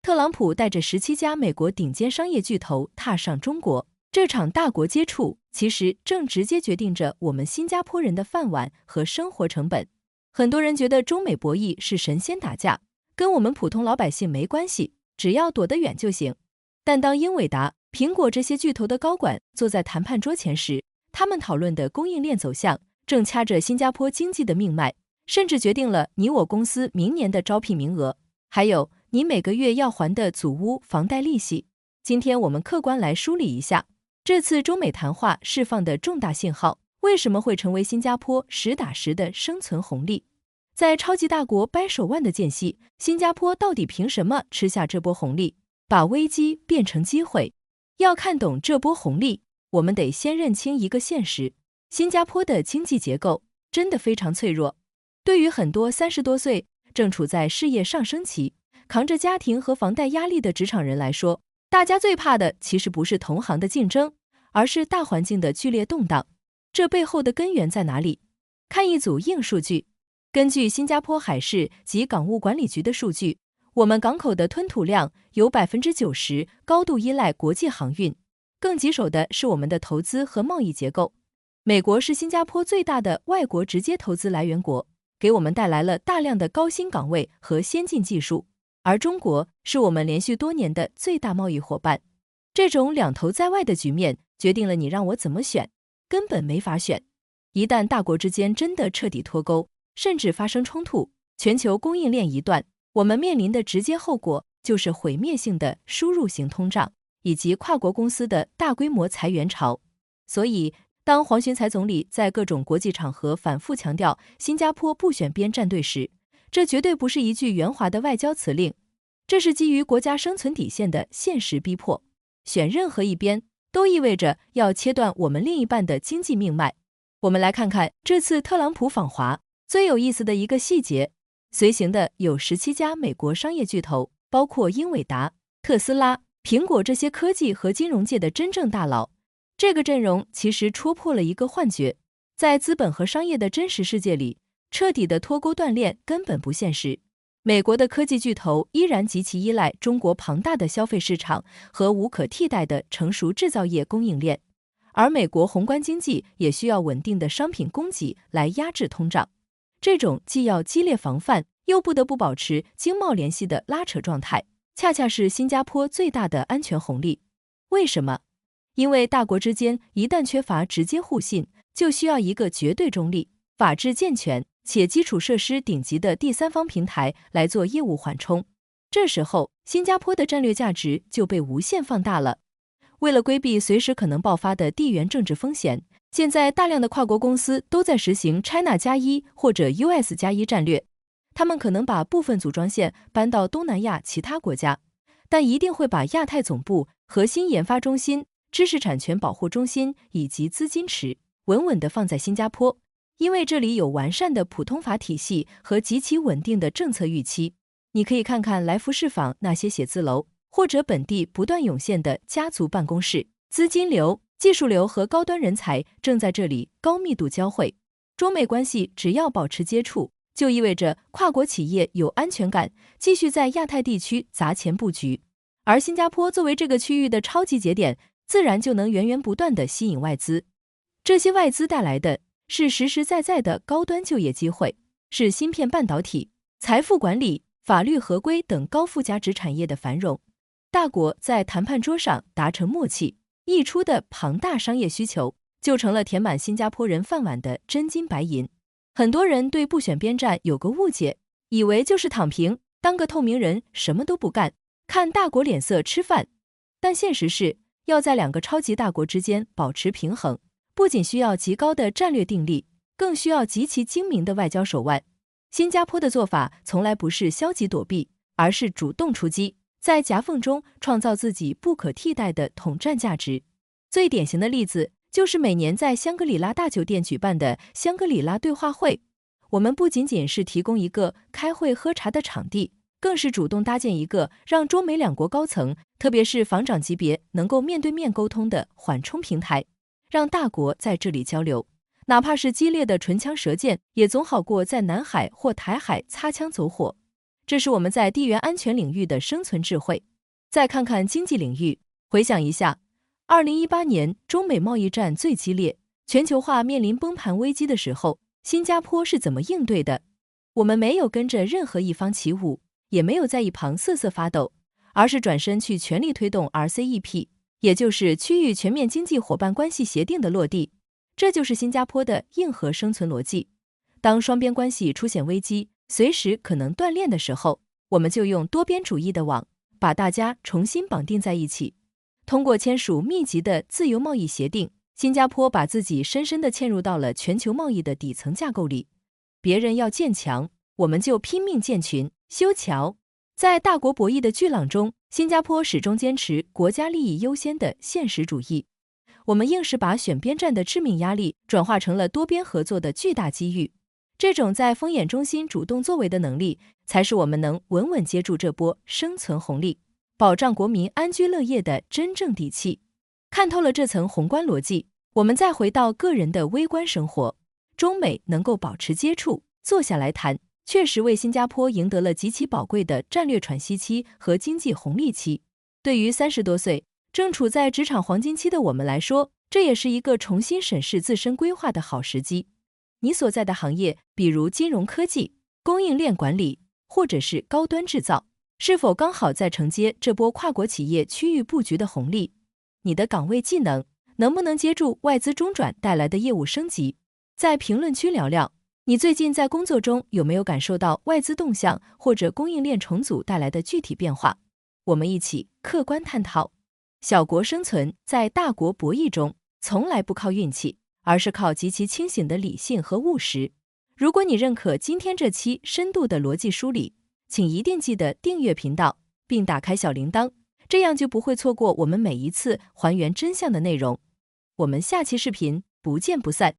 特朗普带着17家美国顶尖商业巨头踏上中国，这场大国接触其实正直接决定着我们新加坡人的饭碗和生活成本。很多人觉得中美博弈是神仙打架，跟我们普通老百姓没关系，只要躲得远就行。但当英伟达、苹果这些巨头的高管坐在谈判桌前时，他们讨论的供应链走向正掐着新加坡经济的命脉，甚至决定了你我公司明年的招聘名额，还有你每个月要还的祖屋房贷利息。今天我们客观来梳理一下，这次中美谈话释放的重大信号，为什么会成为新加坡实打实的生存红利？在超级大国掰手腕的间隙，新加坡到底凭什么吃下这波红利，把危机变成机会？要看懂这波红利，我们得先认清一个现实，新加坡的经济结构真的非常脆弱。对于很多30多岁正处在事业上升期，扛着家庭和房贷压力的职场人来说，大家最怕的其实不是同行的竞争，而是大环境的剧烈动荡。这背后的根源在哪里？看一组硬数据。根据新加坡海事及港务管理局的数据，我们港口的吞吐量有 90% 高度依赖国际航运。更棘手的是我们的投资和贸易结构。美国是新加坡最大的外国直接投资来源国，给我们带来了大量的高薪岗位和先进技术，而中国是我们连续多年的最大贸易伙伴。这种两头在外的局面决定了你让我怎么选，根本没法选。一旦大国之间真的彻底脱钩，甚至发生冲突，全球供应链一断，我们面临的直接后果就是毁灭性的输入型通胀，以及跨国公司的大规模裁员潮。所以，当黄循财总理在各种国际场合反复强调新加坡不选边站队时，这绝对不是一句圆滑的外交辞令，这是基于国家生存底线的现实逼迫。选任何一边，都意味着要切断我们另一半的经济命脉。我们来看看这次特朗普访华最有意思的一个细节，随行的有17家美国商业巨头，包括英伟达、特斯拉、苹果这些科技和金融界的真正大佬。这个阵容其实戳破了一个幻觉，在资本和商业的真实世界里，彻底的脱钩断链根本不现实。美国的科技巨头依然极其依赖中国庞大的消费市场和无可替代的成熟制造业供应链，而美国宏观经济也需要稳定的商品供给来压制通胀。这种既要激烈防范，又不得不保持经贸联系的拉扯状态，恰恰是新加坡最大的安全红利。为什么？因为大国之间一旦缺乏直接互信，就需要一个绝对中立、法治健全且基础设施顶级的第三方平台来做业务缓冲。这时候，新加坡的战略价值就被无限放大了。为了规避随时可能爆发的地缘政治风险，现在大量的跨国公司都在实行 China 加1或者 US 加1战略。他们可能把部分组装线搬到东南亚其他国家，但一定会把亚太总部、核心研发中心、知识产权保护中心以及资金池稳稳地放在新加坡，因为这里有完善的普通法体系和极其稳定的政策预期。你可以看看来福士坊那些写字楼，或者本地不断涌现的家族办公室，资金流、技术流和高端人才正在这里高密度交汇。中美关系只要保持接触，就意味着跨国企业有安全感，继续在亚太地区砸钱布局。而新加坡作为这个区域的超级节点，自然就能源源不断地吸引外资。这些外资带来的是实实在在的高端就业机会，是芯片半导体、财富管理、法律合规等高附加值产业的繁荣。大国在谈判桌上达成默契，溢出的庞大商业需求就成了填满新加坡人饭碗的真金白银。很多人对不选边站有个误解，以为就是躺平，当个透明人，什么都不干，看大国脸色吃饭。但现实是，要在两个超级大国之间保持平衡，不仅需要极高的战略定力，更需要极其精明的外交手腕。新加坡的做法从来不是消极躲避，而是主动出击，在夹缝中创造自己不可替代的统战价值。最典型的例子就是每年在香格里拉大酒店举办的香格里拉对话会。我们不仅仅是提供一个开会喝茶的场地，更是主动搭建一个让中美两国高层，特别是防长级别能够面对面沟通的缓冲平台，让大国在这里交流。哪怕是激烈的唇枪舌剑，也总好过在南海或台海擦枪走火。这是我们在地缘安全领域的生存智慧。再看看经济领域，回想一下，2018年中美贸易战最激烈，全球化面临崩盘危机的时候，新加坡是怎么应对的？我们没有跟着任何一方起舞，也没有在一旁瑟瑟发抖，而是转身去全力推动 RCEP， 也就是区域全面经济伙伴关系协定的落地。这就是新加坡的硬核生存逻辑。当双边关系出现危机，随时可能断裂的时候，我们就用多边主义的网，把大家重新绑定在一起。通过签署密集的自由贸易协定，新加坡把自己深深地嵌入到了全球贸易的底层架构里。别人要建墙，我们就拼命建群、修桥。在大国博弈的巨浪中，新加坡始终坚持国家利益优先的现实主义。我们硬是把选边站的致命压力转化成了多边合作的巨大机遇。这种在风眼中心主动作为的能力，才是我们能稳稳接住这波生存红利，保障国民安居乐业的真正底气。看透了这层宏观逻辑，我们再回到个人的微观生活，中美能够保持接触，坐下来谈，确实为新加坡赢得了极其宝贵的战略喘息期和经济红利期。对于30多岁正处在职场黄金期的我们来说，这也是一个重新审视自身规划的好时机。你所在的行业，比如金融科技、供应链管理，或者是高端制造，是否刚好在承接这波跨国企业区域布局的红利？你的岗位技能能不能接住外资中转带来的业务升级？在评论区聊聊，你最近在工作中有没有感受到外资动向或者供应链重组带来的具体变化？我们一起客观探讨。小国生存在大国博弈中，从来不靠运气，而是靠极其清醒的理性和务实。如果你认可今天这期深度的逻辑梳理，请一定记得订阅频道，并打开小铃铛，这样就不会错过我们每一次还原真相的内容。我们下期视频不见不散。